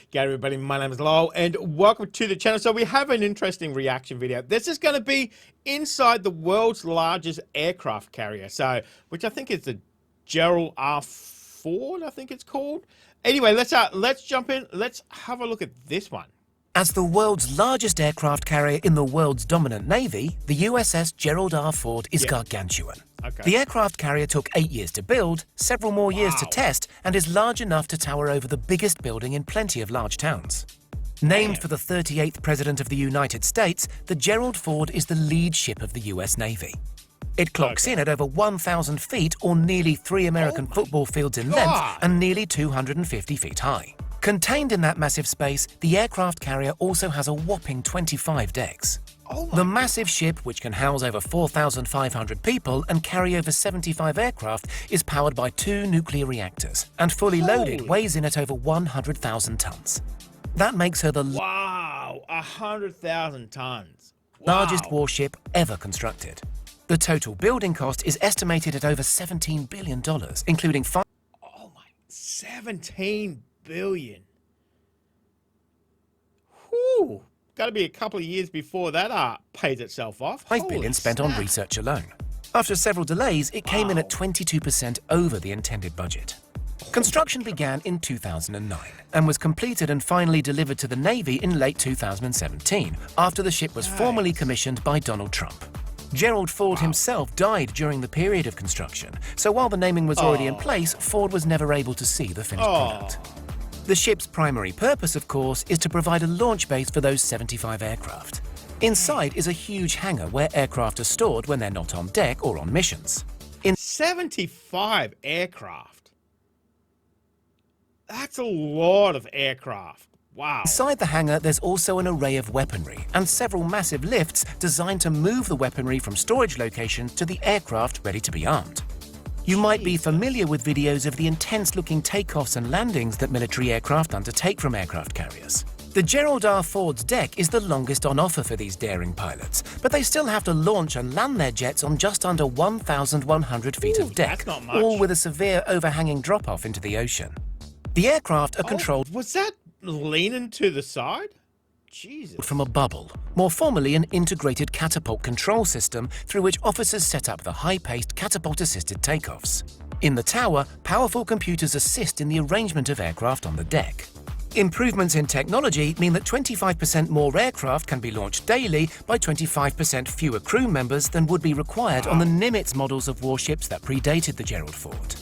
G'day everybody, my name is Lowell and welcome to the channel. So we have an interesting reaction video. This is going to be inside the world's largest aircraft carrier, which I think is the Gerald R. Ford, I think it's called. Anyway, let's jump in. Let's have a look at this one. As the world's largest aircraft carrier in the world's dominant navy, the USS Gerald R. Ford is gargantuan. Okay. The aircraft carrier took 8 years to build, several more years to test, and is large enough to tower over the biggest building in plenty of large towns. Named for the 38th President of the United States, the Gerald Ford is the lead ship of the US Navy. It clocks in at over 1,000 feet, or nearly 3 American football fields in length, and nearly 250 feet high. Contained in that massive space, the aircraft carrier also has a whopping 25 decks. The massive ship, which can house over 4,500 people and carry over 75 aircraft, is powered by 2 nuclear reactors and fully loaded weighs in at over 100,000 tons. That makes her the 100,000 tons. Largest warship ever constructed. The total building cost is estimated at over $17 billion, including 17 billion. Whew. Got to be a couple of years before that pays itself off. $5 billion spent on research alone. After several delays, it came in at 22% over the intended budget. Construction began in 2009 and was completed and finally delivered to the Navy in late 2017, after the ship was formally commissioned by Donald Trump. Gerald Ford himself died during the period of construction, so while the naming was already in place, Ford was never able to see the finished product. The ship's primary purpose, of course, is to provide a launch base for those 75 aircraft. Inside is a huge hangar where aircraft are stored when they're not on deck or on missions. 75 aircraft? That's a lot of aircraft. Wow. Inside the hangar, there's also an array of weaponry and several massive lifts designed to move the weaponry from storage locations to the aircraft ready to be armed. You might be familiar with videos of the intense-looking takeoffs and landings that military aircraft undertake from aircraft carriers. The Gerald R. Ford's deck is the longest on offer for these daring pilots, but they still have to launch and land their jets on just under 1,100 feet of deck, all with a severe overhanging drop-off into the ocean. The aircraft are controlled... Was that leaning to the side? Jesus. From a bubble, more formally an integrated catapult control system through which officers set up the high-paced catapult-assisted takeoffs. In the tower, powerful computers assist in the arrangement of aircraft on the deck. Improvements in technology mean that 25% more aircraft can be launched daily by 25% fewer crew members than would be required on the Nimitz models of warships that predated the Gerald Ford.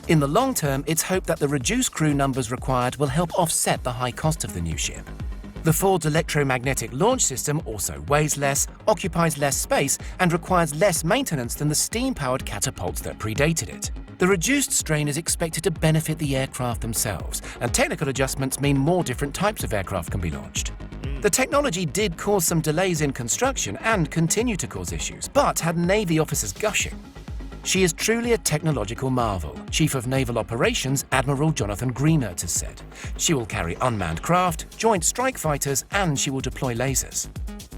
In the long term, it's hoped that the reduced crew numbers required will help offset the high cost of the new ship. The Ford's electromagnetic launch system also weighs less, occupies less space, and requires less maintenance than the steam-powered catapults that predated it. The reduced strain is expected to benefit the aircraft themselves, and technical adjustments mean more different types of aircraft can be launched. The technology did cause some delays in construction and continue to cause issues, but had Navy officers gushing. She is truly a technological marvel, Chief of Naval Operations Admiral Jonathan Greenert has said. She will carry unmanned craft, joint strike fighters, and she will deploy lasers.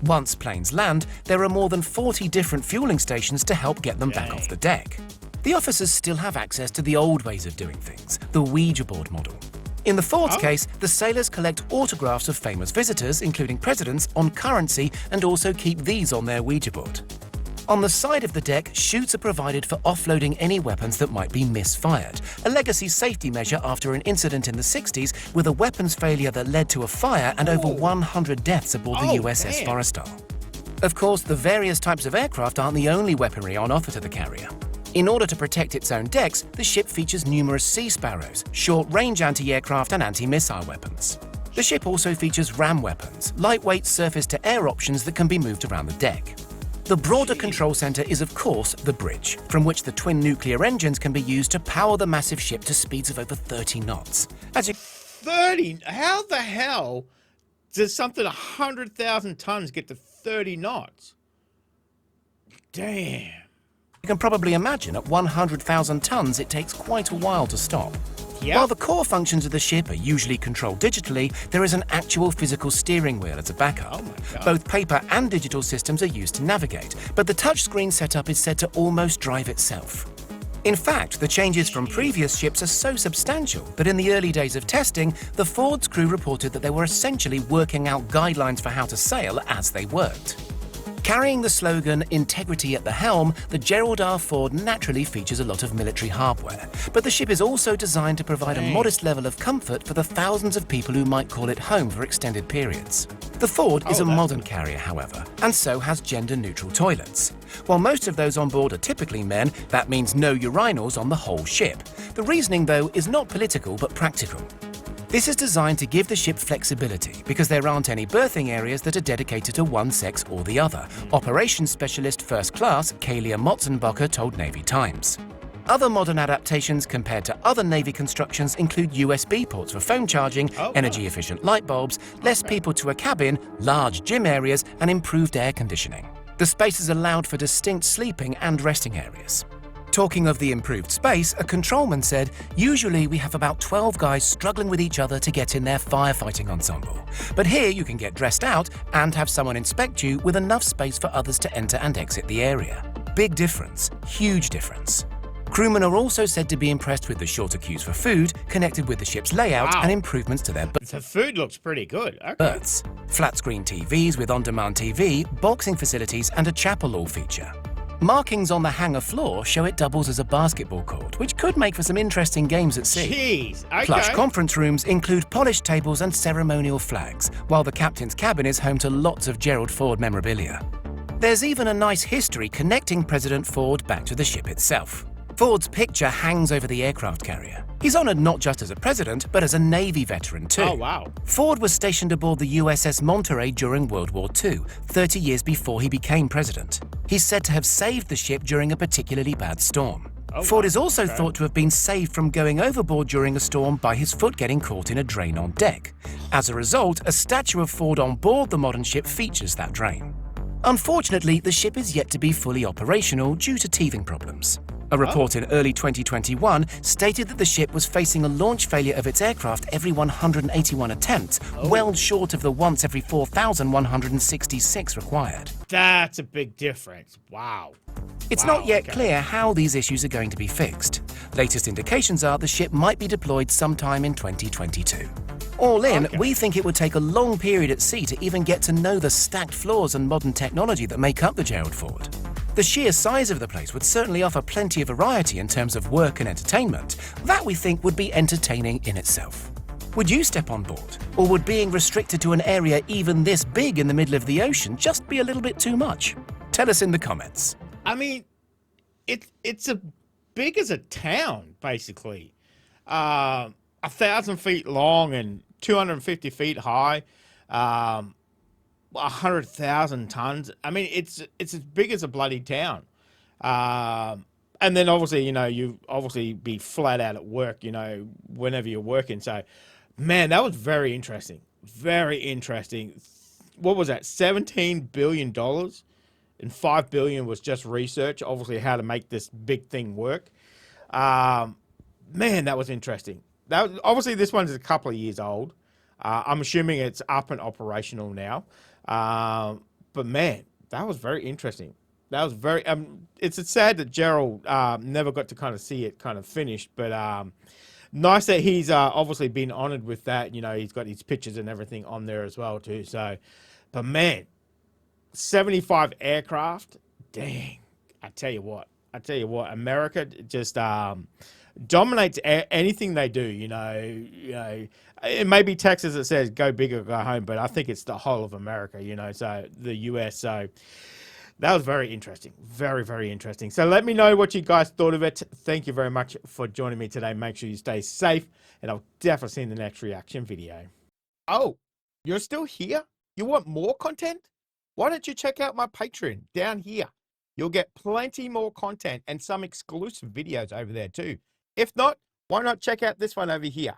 Once planes land, there are more than 40 different fueling stations to help get them back off the deck. The officers still have access to the old ways of doing things, the Ouija board model. In the Ford's case, the sailors collect autographs of famous visitors, including presidents, on currency and also keep these on their Ouija board. On the side of the deck, chutes are provided for offloading any weapons that might be misfired, a legacy safety measure after an incident in the 60s with a weapons failure that led to a fire and over 100 deaths aboard the USS Forrestal. Of course, the various types of aircraft aren't the only weaponry on offer to the carrier. In order to protect its own decks, the ship features numerous Sea Sparrows, short-range anti-aircraft and anti-missile weapons. The ship also features ram weapons, lightweight surface-to-air options that can be moved around the deck. The broader control center is, of course, the bridge, from which the twin nuclear engines can be used to power the massive ship to speeds of over 30 knots. 30? How the hell does something 100,000 tons get to 30 knots? Damn. You can probably imagine at 100,000 tons it takes quite a while to stop. Yep. While the core functions of the ship are usually controlled digitally, there is an actual physical steering wheel as a backup. Oh my God. Both paper and digital systems are used to navigate, but the touchscreen setup is said to almost drive itself. In fact, the changes from previous ships are so substantial that in the early days of testing, the Ford's crew reported that they were essentially working out guidelines for how to sail as they worked. Carrying the slogan, "Integrity at the helm," the Gerald R. Ford naturally features a lot of military hardware. But the ship is also designed to provide a modest level of comfort for the thousands of people who might call it home for extended periods. The Ford is a modern carrier, however, and so has gender-neutral toilets. While most of those on board are typically men, that means no urinals on the whole ship. The reasoning, though, is not political but practical. This is designed to give the ship flexibility because there aren't any berthing areas that are dedicated to one sex or the other, Operations Specialist First Class Kalia Motzenbacher told Navy Times. Other modern adaptations compared to other Navy constructions include USB ports for phone charging, energy-efficient light bulbs, less people to a cabin, large gym areas, and improved air conditioning. The space is allowed for distinct sleeping and resting areas. Talking of the improved space, a controlman said, "Usually we have about 12 guys struggling with each other to get in their firefighting ensemble. But here you can get dressed out and have someone inspect you with enough space for others to enter and exit the area." Big difference, huge difference. Crewmen are also said to be impressed with the shorter queues for food, connected with the ship's layout and improvements to their The food looks pretty good. Okay. berths. Flat-screen TVs with on-demand TV, boxing facilities and a chapel all feature. Markings on the hangar floor show it doubles as a basketball court, which could make for some interesting games at sea. Jeez, okay. Plush conference rooms include polished tables and ceremonial flags, while the captain's cabin is home to lots of Gerald Ford memorabilia. There's even a nice history connecting President Ford back to the ship itself. Ford's picture hangs over the aircraft carrier. He's honored not just as a president, but as a Navy veteran too. Oh, wow. Ford was stationed aboard the USS Monterey during World War II, 30 years before he became president. He's said to have saved the ship during a particularly bad storm. Ford is also thought to have been saved from going overboard during a storm by his foot getting caught in a drain on deck. As a result, a statue of Ford on board the modern ship features that drain. Unfortunately, the ship is yet to be fully operational due to teething problems. A report in early 2021 stated that the ship was facing a launch failure of its aircraft every 181 attempts, well short of the once every 4,166 required. That's a big difference. Wow. It's not yet clear how these issues are going to be fixed. Latest indications are the ship might be deployed sometime in 2022. All in, we think it would take a long period at sea to even get to know the stacked floors and modern technology that make up the Gerald Ford. The sheer size of the place would certainly offer plenty of variety in terms of work and entertainment. That we think would be entertaining in itself. Would you step on board? Or would being restricted to an area even this big in the middle of the ocean just be a little bit too much? Tell us in the comments. I mean, it's as big as a town, basically. 1,000 feet long and 250 feet high. 100,000 tons. I mean, it's as big as a bloody town. And then obviously, you obviously be flat out at work, whenever you're working. So, man, that was very interesting. Very interesting. What was that? $17 billion, and $5 billion was just research. Obviously, how to make this big thing work. Man, that was interesting. Obviously, this one's a couple of years old. I'm assuming it's up and operational now. But man, that was very interesting. That was very, it's sad that Gerald, never got to kind of see it kind of finished, but, nice that he's, obviously been honored with that. He's got his pictures and everything on there as well too. So, but man, 75 aircraft, dang, I tell you what, America just, dominates anything they do. It may be Texas that says go big or go home, but I think it's the whole of America, so the US. So that was very interesting. Very, very interesting. So let me know what you guys thought of it. Thank you very much for joining me today. Make sure you stay safe, and I'll definitely see you in the next reaction video. Oh, you're still here? You want more content? Why don't you check out my Patreon down here? You'll get plenty more content and some exclusive videos over there too. If not, why not check out this one over here?